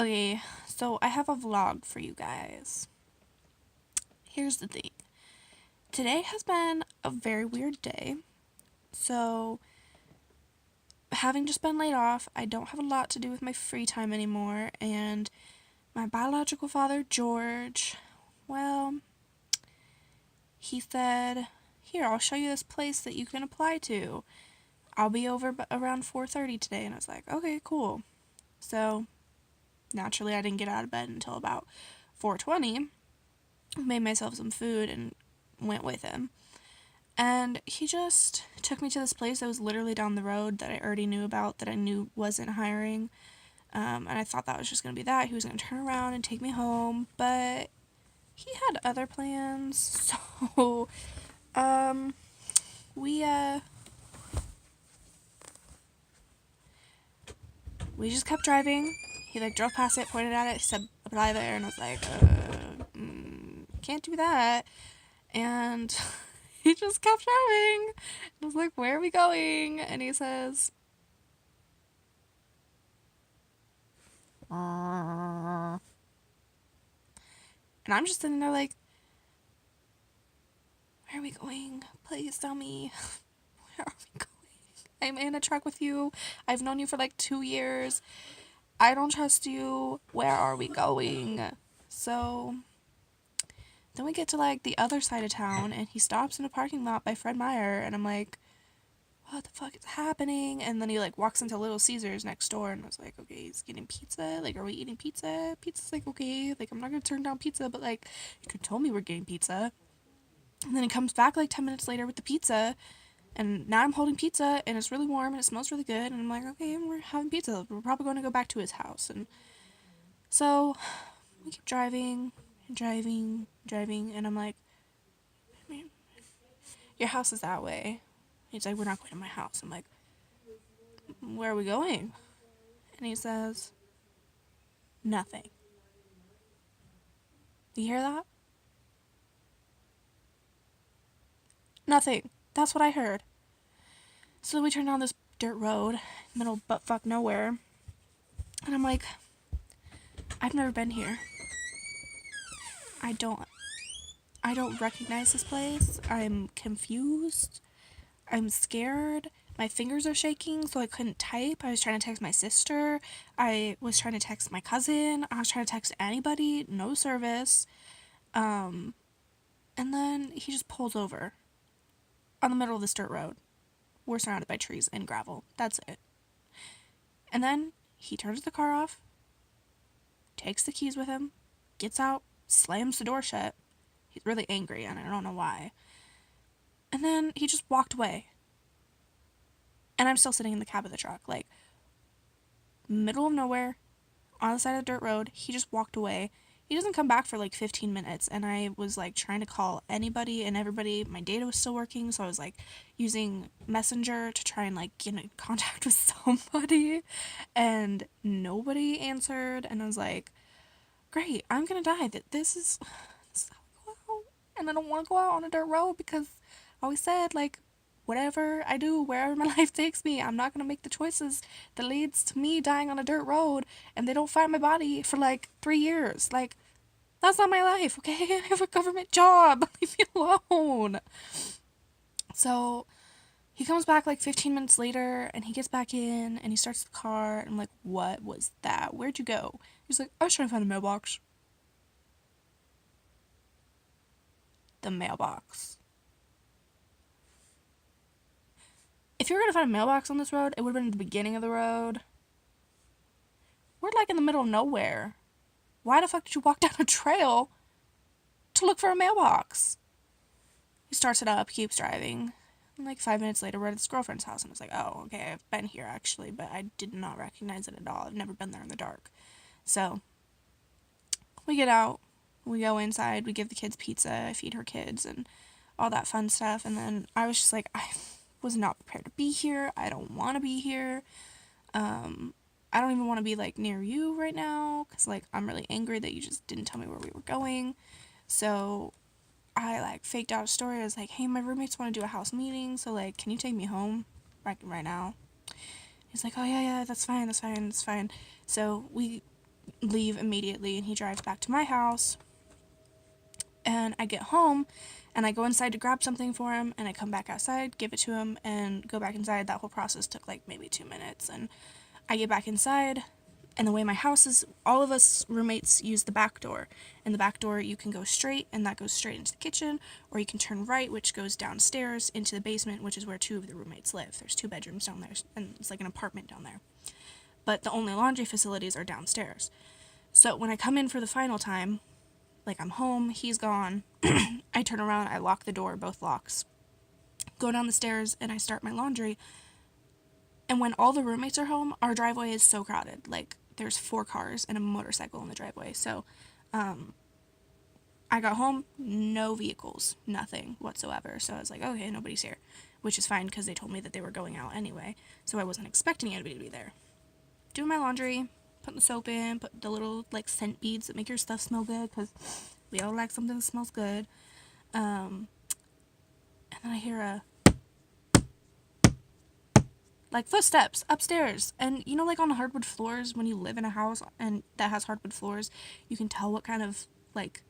Okay, so I have a vlog for you guys. Here's the thing. Today has been a very weird day. So, having just been laid off, I don't have a lot to do with my free time anymore, and my biological father, George, well, he said, "Here, I'll show you this place that you can apply to. I'll be over around 4:30 today." And I was like, "Okay, cool." So, naturally, I didn't get out of bed until about 4:20. Made myself some food and went with him. And he just took me to this place that was literally down the road that I already knew about, that I knew wasn't hiring. And I thought that was just going to be that. He was going to turn around and take me home. But he had other plans. So, um, we, uh, we just kept driving. He, drove past it, pointed at it, said, "Apply there." And I was like, can't do that. And he just kept driving. I was like, "Where are we going?" And he says, "Uh." And I'm just sitting there like, "Where are we going? Please tell me. Where are we going? I'm in a truck with you. I've known you for 2 years. I don't trust you. Where are we going?" So then we get to the other side of town, and he stops in a parking lot by Fred Meyer, and I'm like, "What the fuck is happening?" And then he walks into Little Caesars next door, and I was like, "Okay, he's getting pizza. Are we eating pizza?" Pizza's okay. I'm not gonna turn down pizza, but you could tell me we're getting pizza. And then he comes back 10 minutes later with the pizza, and now I'm holding pizza, and it's really warm, and it smells really good, and I'm like, "Okay, we're having pizza. We're probably going to go back to his house." And so we keep driving and driving, driving, and I'm like, "Man, your house is that way." He's like, "We're not going to my house." I'm like, "Where are we going?" And he says, "Nothing." You hear that? Nothing. That's what I heard. So we turn down this dirt road, middle of buttfuck nowhere, and I'm like, "I've never been here. I don't I don't recognize this place. I'm confused. I'm scared. My fingers are shaking, so I couldn't type. I was trying to text my sister. I was trying to text my cousin. I was trying to text anybody. No service." Um, and then he just pulls over on the middle of this dirt road. We're surrounded by trees and gravel. That's it. And then he turns the car off, takes the keys with him, gets out, slams the door shut. He's really angry, and I don't know why. And then he just walked away. And I'm still sitting in the cab of the truck, middle of nowhere, on the side of the dirt road. He just walked away. He doesn't come back for 15 minutes, and I was trying to call anybody and everybody. My data was still working, so I was using Messenger to try and get in contact with somebody, and nobody answered. And I was like, "Great, I'm gonna die. This is how I go out, and I don't want to go out on a dirt road because I always said whatever I do, wherever my life takes me, I'm not gonna make the choices that leads to me dying on a dirt road, and they don't find my body for 3 years. That's not my life, okay? I have a government job. Leave me alone." So he comes back 15 minutes later, and he gets back in, and he starts the car, and I'm like, "What was that? Where'd you go?" He's like, "I was trying to find the mailbox." The mailbox. If you were gonna find a mailbox on this road, it would have been at the beginning of the road. We're in the middle of nowhere. Why the fuck did you walk down a trail to look for a mailbox? He starts it up, keeps driving. And 5 minutes later, we're at his girlfriend's house, and I was like, "Oh, okay, I've been here actually, but I did not recognize it at all. I've never been there in the dark." So we get out, we go inside, we give the kids pizza, I feed her kids, and all that fun stuff. And then I was just like, I was not prepared to be here. I don't want to be here. I don't even want to be near you right now, because I'm really angry that you just didn't tell me where we were going. So I faked out a story. I was like, "Hey, my roommates want to do a house meeting, so can you take me home right now?" He's like, "Oh yeah, yeah, that's fine, that's fine, that's fine." So we leave immediately, and he drives back to my house. And I get home, and I go inside to grab something for him, and I come back outside, give it to him, and go back inside. That whole process took like maybe 2 minutes, and I get back inside, and the way my house is, all of us roommates use the back door. And the back door, you can go straight, and that goes straight into the kitchen, or you can turn right, which goes downstairs into the basement, which is where 2 of the roommates live. There's 2 bedrooms down there, and it's like an apartment down there. But the only laundry facilities are downstairs. So when I come in for the final time, like I'm home, he's gone, I turn around, I lock the door, both locks, go down the stairs, and I start my laundry. And when all the roommates are home, our driveway is so crowded. Like, there's 4 cars and a motorcycle in the driveway. So, I got home, no vehicles, nothing whatsoever. So I was like, okay, nobody's here, which is fine because they told me that they were going out anyway. So I wasn't expecting anybody to be there. Doing my laundry, putting the soap in, put the little, like, scent beads that make your stuff smell good, because we all like something that smells good. And then I hear like footsteps upstairs. And you know, like on hardwood floors, when you live in a house and that has hardwood floors, you can tell what kind of, like,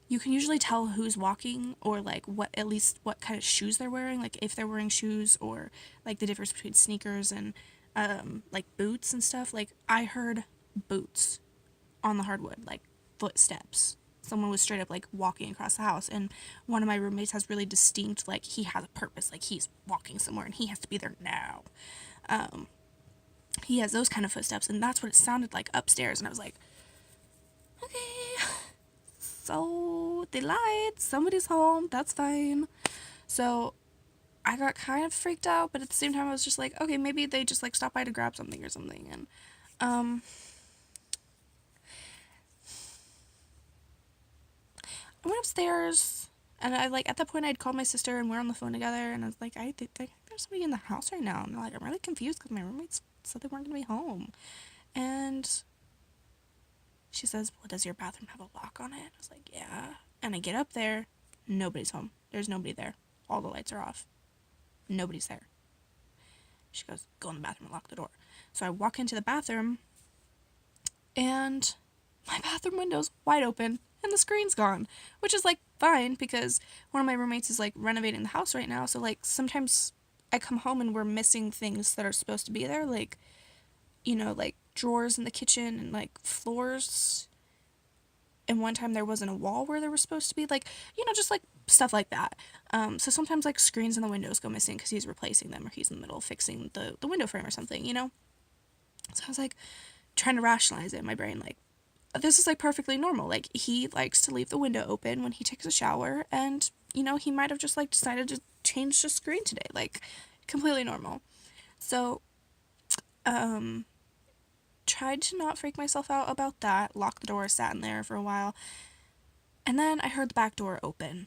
you can usually tell who's walking, or like what, at least what kind of shoes they're wearing, like if they're wearing shoes, or like the difference between sneakers and like boots and stuff. Like, I heard boots on the hardwood, like footsteps. Someone was straight up like walking across the house, and one of my roommates has really distinct, like, he has a purpose, like he's walking somewhere and he has to be there now. He has those kind of footsteps, and that's what it sounded like upstairs. And I was like, okay, so they lied, somebody's home, that's fine. So I got kind of freaked out, but at the same time I was just like, okay, maybe they just like stopped by to grab something or something. And I went upstairs, and I, like, at that point I'd called my sister, and we're on the phone together, and I was like, I think there's somebody in the house right now. And like, I'm really confused because my roommates said they weren't gonna be home. And she says, well, does your bathroom have a lock on it? I was like, yeah. And I get up there, nobody's home. There's nobody there. All the lights are off. Nobody's there. She goes, go in the bathroom and lock the door. So I walk into the bathroom, and my bathroom window's wide open, and the screen's gone, which is, like, fine, because one of my roommates is, like, renovating the house right now. So, like, sometimes I come home and we're missing things that are supposed to be there, like, you know, like drawers in the kitchen and, like, floors. And one time there wasn't a wall where there was supposed to be, like, you know, just, like, stuff like that. So sometimes, like, screens in the windows go missing because he's replacing them, or he's in the middle of fixing the window frame or something, you know? So I was, like, trying to rationalize it in my brain, like, this is, like, perfectly normal. Like, he likes to leave the window open when he takes a shower, and, you know, he might have just, like, decided to change the screen today. Like, completely normal. So, tried to not freak myself out about that, locked the door, sat in there for a while, and then I heard the back door open.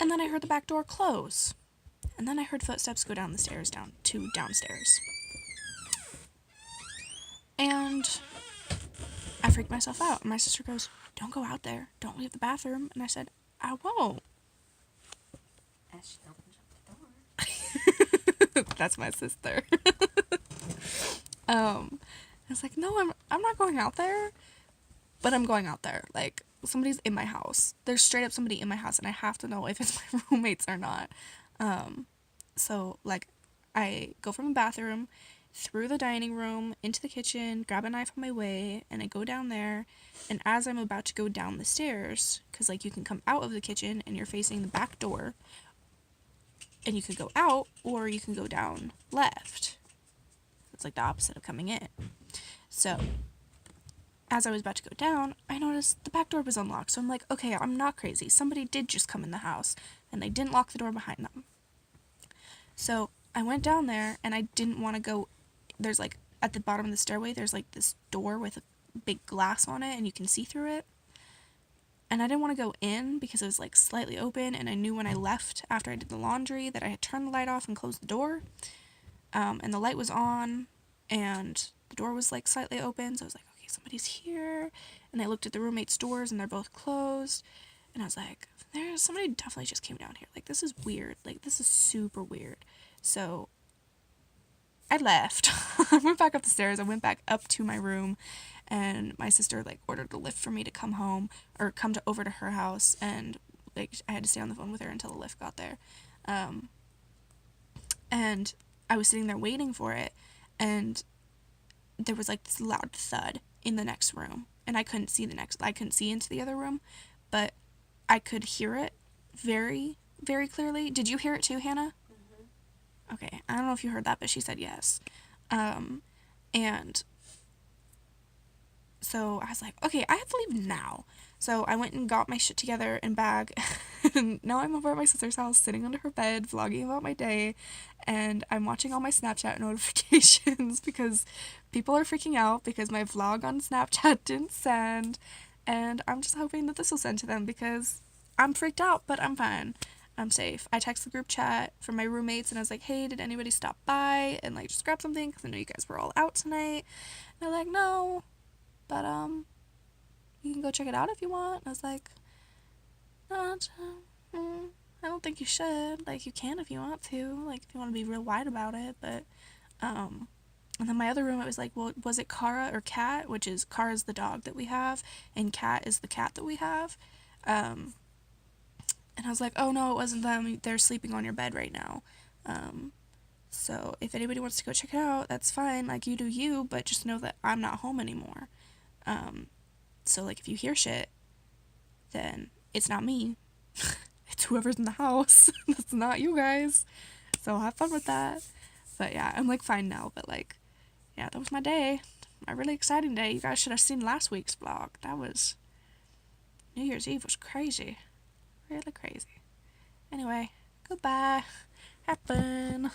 And then I heard the back door close. And then I heard footsteps go down the stairs, downstairs. And I freaked myself out. And my sister goes, don't go out there. Don't leave the bathroom. And I said, I won't. As she opens up the door. That's my sister. I was like, no, I'm not going out there. But I'm going out there. Like, somebody's in my house. There's straight up somebody in my house, and I have to know if it's my roommates or not. So, like, I go from the bathroom, through the dining room, into the kitchen, grab a knife on my way, and I go down there, and as I'm about to go down the stairs, because, like, you can come out of the kitchen, and you're facing the back door, and you could go out, or you can go down left. It's, like, the opposite of coming in. So, as I was about to go down, I noticed the back door was unlocked, so I'm like, okay, I'm not crazy. Somebody did just come in the house, and they didn't lock the door behind them. So I went down there, and I didn't want to go. There's, like, at the bottom of the stairway, there's, like, this door with a big glass on it, and you can see through it. And I didn't want to go in because it was, like, slightly open, and I knew when I left after I did the laundry that I had turned the light off and closed the door. And the light was on, and the door was, like, slightly open, so I was like, okay, somebody's here. And I looked at the roommates' doors, and they're both closed. And I was like, somebody definitely just came down here. Like, this is weird. Like, this is super weird. So I left. I went back up the stairs. I went back up to my room, and my sister like ordered a lift for me to come home or come to over to her house, and like I had to stay on the phone with her until the lift got there. And I was sitting there waiting for it, and there was like this loud thud in the next room, and I couldn't see into the other room, but I could hear it very, very clearly. Did you hear it too, Hannah? Mm-hmm. Okay, I don't know if you heard that, but she said yes. And so I was like, okay, I have to leave now. So I went and got my shit together and bag, and now I'm over at my sister's house, sitting under her bed, vlogging about my day, and I'm watching all my Snapchat notifications because people are freaking out because my vlog on Snapchat didn't send, and I'm just hoping that this will send to them because I'm freaked out, but I'm fine. I'm safe. I text the group chat from my roommates, and I was like, hey, did anybody stop by and like just grab something because I know you guys were all out tonight. And they're like, no, but you can go check it out if you want. And I was like, no, I don't think you should. Like, you can if you want to. Like, if you want to be real wide about it. But, and then my other roommate was like, well, was it Kara or Kat? Which is, Kara's the dog that we have, and Kat is the cat that we have. And I was like, oh no, it wasn't them. They're sleeping on your bed right now. So if anybody wants to go check it out, that's fine. Like, you do you, but just know that I'm not home anymore. So, like, if you hear shit, then it's not me. It's whoever's in the house. That's not you guys. So have fun with that. But yeah, I'm like fine now. But like, yeah, that was my day. My really exciting day. You guys should have seen last week's vlog. That was, New Year's Eve was crazy. Really crazy. Anyway, goodbye. Have fun.